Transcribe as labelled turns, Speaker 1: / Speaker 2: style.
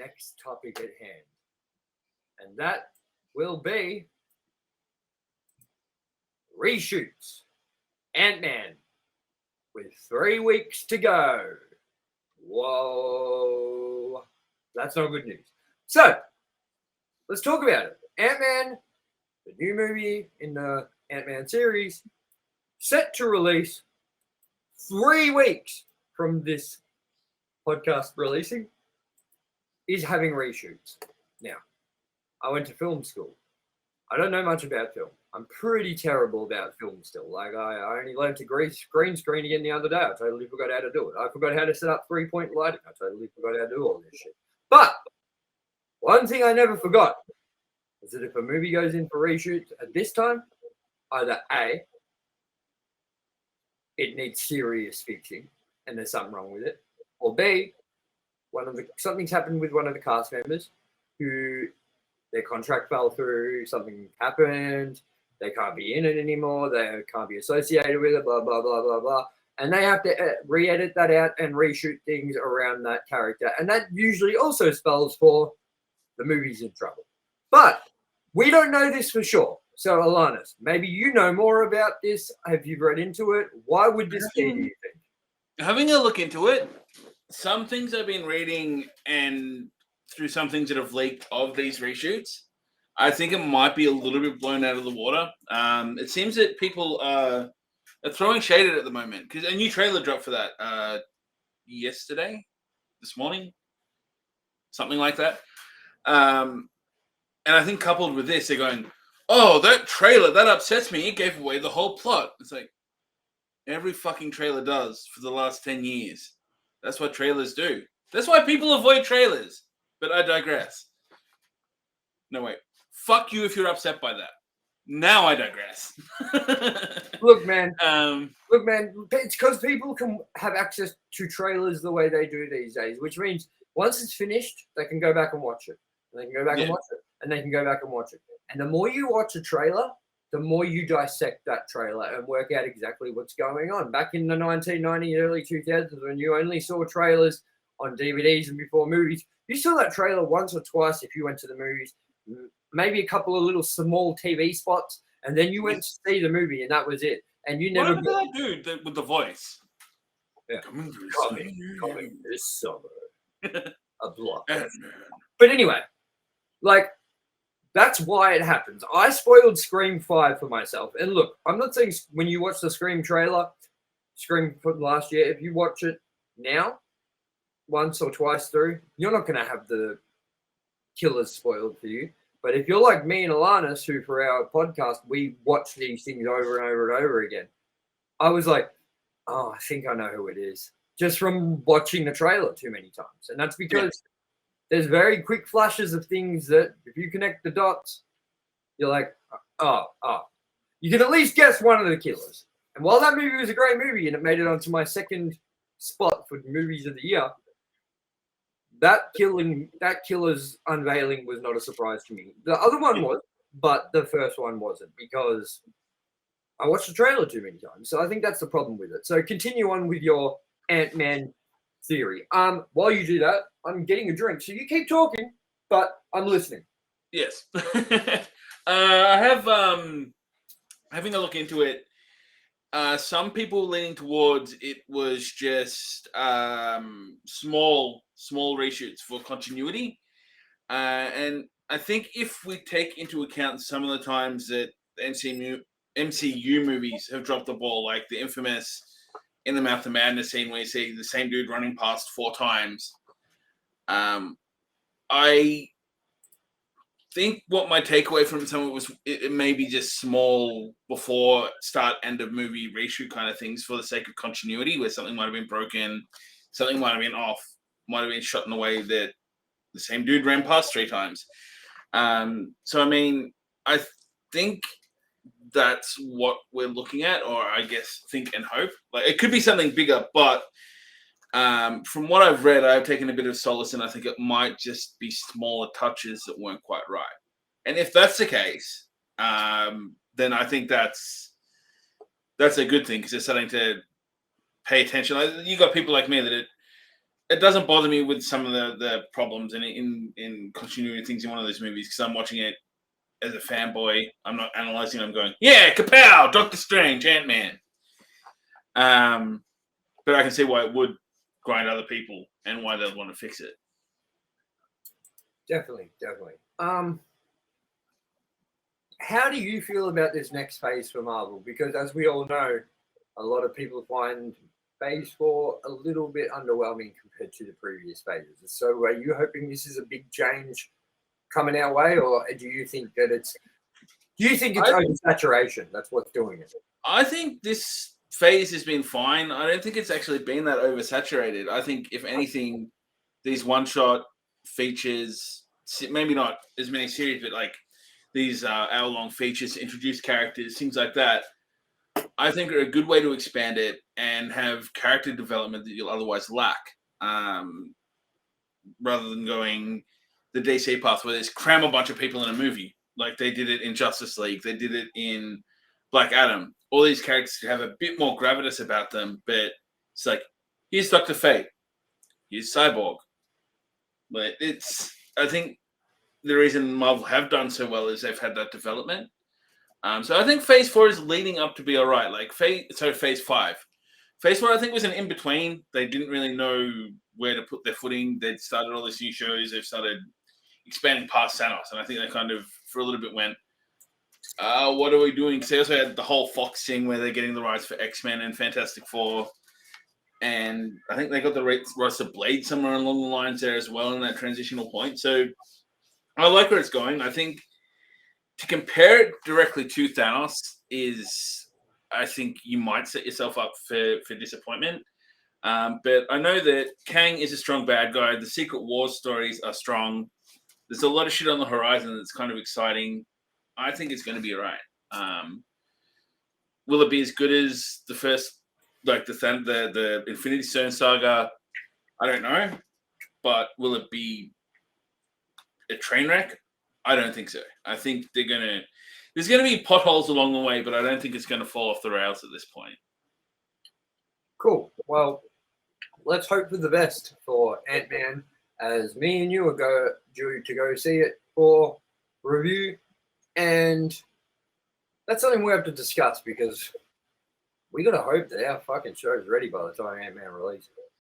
Speaker 1: next topic at hand. And that will be reshoots. Ant-Man with 3 weeks to go. Whoa. That's not good news. So, let's talk about it. Ant-Man, the new movie in the Ant-Man series, set to release 3 weeks from this podcast releasing, is having reshoots. Now, I went to film school. I don't know much about film. I'm pretty terrible about film still. Like, I only learned to green screen again the other day. I totally forgot how to do it. I forgot how to set up 3-point lighting. I totally forgot how to do all this shit. But one thing I never forgot is that if a movie goes in for reshoots at this time, either A, it needs serious fixing and there's something wrong with it, or B, something's happened with one of the cast members who their contract fell through, something happened, they can't be in it anymore, they can't be associated with it, blah, blah, blah, blah, blah. And they have to re-edit that out and reshoot things around that character. And that usually also spells for the movie's in trouble. But we don't know this for sure. So, ALANNIS, maybe you know more about this. Have you read into it? Why would this be, do you think?
Speaker 2: Having a look into it, some things I've been reading and through some things that have leaked of these reshoots, I think it might be a little bit blown out of the water. It seems that people are throwing shade at it at the moment because a new trailer dropped for that this morning, something like that. And I think coupled with this, they're going, oh, that trailer, that upsets me. It gave away the whole plot. It's like every fucking trailer does for the last 10 years. That's what trailers do. That's why people avoid trailers. But I digress. No, wait. Fuck you if you're upset by that. Now I digress.
Speaker 1: Look, man, it's because people can have access to trailers the way they do these days, which means once it's finished, they can go back and watch it. And they can go back and watch it. And they can go back and watch it. And the more you watch a trailer, the more you dissect that trailer and work out exactly what's going on. Back in the 1990s, early 2000s, when you only saw trailers on DVDs and before movies, you saw that trailer once or twice if you went to the movies, maybe a couple of little small TV spots, and then you went to see the movie, and that was it. And you never...
Speaker 2: What about that dude with the voice?
Speaker 1: Yeah. Coming this summer. A block. But anyway, like, that's why it happens. I spoiled Scream 5 for myself. And look, I'm not saying when you watch the Scream trailer, Scream from last year, if you watch it now, once or twice through, you're not going to have the killers spoiled for you. But if you're like me and ALANNIS, who for our podcast, we watch these things over and over and over again, I was like, oh, I think I know who it is. Just from watching the trailer too many times. And that's because there's very quick flashes of things that if you connect the dots, you're like, oh. You can at least guess one of the killers. And while that movie was a great movie and it made it onto my second spot for movies of the year, that killer's unveiling was not a surprise to me. The other one was, but the first one wasn't because I watched the trailer too many times. So I think that's the problem with it. So continue on with your Ant-Man theory. While you do that, I'm getting a drink. So you keep talking, but I'm listening.
Speaker 2: Yes. I have having a look into it. Some people leaning towards it was just small reshoots for continuity. And I think if we take into account some of the times that the MCU movies have dropped the ball, like the infamous In the Mouth of Madness scene where you see the same dude running past 4 times, I think what my takeaway from some of it was it may be just small before start end of movie reshoot kind of things for the sake of continuity, where something might have been broken, something might have been off, might have been shot in a way that the same dude ran past 3 times. So I mean, I think that's what we're looking at, or I guess think and hope. Like it could be something bigger, but from what I've read, I've taken a bit of solace, and I think it might just be smaller touches that weren't quite right. And if that's the case, then I think that's a good thing because they're starting to pay attention. Like, you got people like me that it doesn't bother me with some of the problems in continuity things in one of those movies because I'm watching it as a fanboy. I'm not analyzing. I'm going, yeah, kapow, Doctor Strange, Ant-Man. But I can see why it would grind other people and why they'd want to fix it.
Speaker 1: Definitely. How do you feel about this next phase for Marvel? Because as we all know, a lot of people find phase 4 a little bit underwhelming compared to the previous phases. So are you hoping this is a big change coming our way, or do you think it's oversaturation? That's what's doing it.
Speaker 2: I think this phase has been fine. I don't think it's actually been that oversaturated. I think if anything, these one-shot features, maybe not as many series, but like these hour-long features to introduce characters, things like that, I think are a good way to expand it and have character development that you'll otherwise lack, rather than going the DC path where there's cram a bunch of people in a movie. Like they did it in Justice League. They did it in Black Adam. All these characters have a bit more gravitas about them, but it's like, here's Dr. Fate. Here's Cyborg. But I think the reason Marvel have done so well is they've had that development. So I think Phase 4 is leading up to be all right. Like Phase 5. Phase 4, I think, was an in-between. They didn't really know where to put their footing. They'd started all these new shows. They've started expanding past Thanos. And I think they kind of, for a little bit, went, what are we doing? So they also had the whole Fox thing where they're getting the rights for X-Men and Fantastic Four. And I think they got the rights to Blade somewhere along the lines there as well in that transitional point. So I like where it's going. I think to compare it directly to Thanos is, I think you might set yourself up for disappointment. But I know that Kang is a strong bad guy. The Secret Wars stories are strong. There's a lot of shit on the horizon that's kind of exciting. I think it's going to be all right. Will it be as good as the first, like the Infinity Stone saga? I don't know. But will it be a train wreck? I don't think so. I think there's going to be potholes along the way, but I don't think it's going to fall off the rails at this point.
Speaker 1: Cool. Well, let's hope for the best for Ant-Man, as me and you are due to go see it for review. And that's something we have to discuss because we got to hope that our fucking show is ready by the time Ant-Man releases.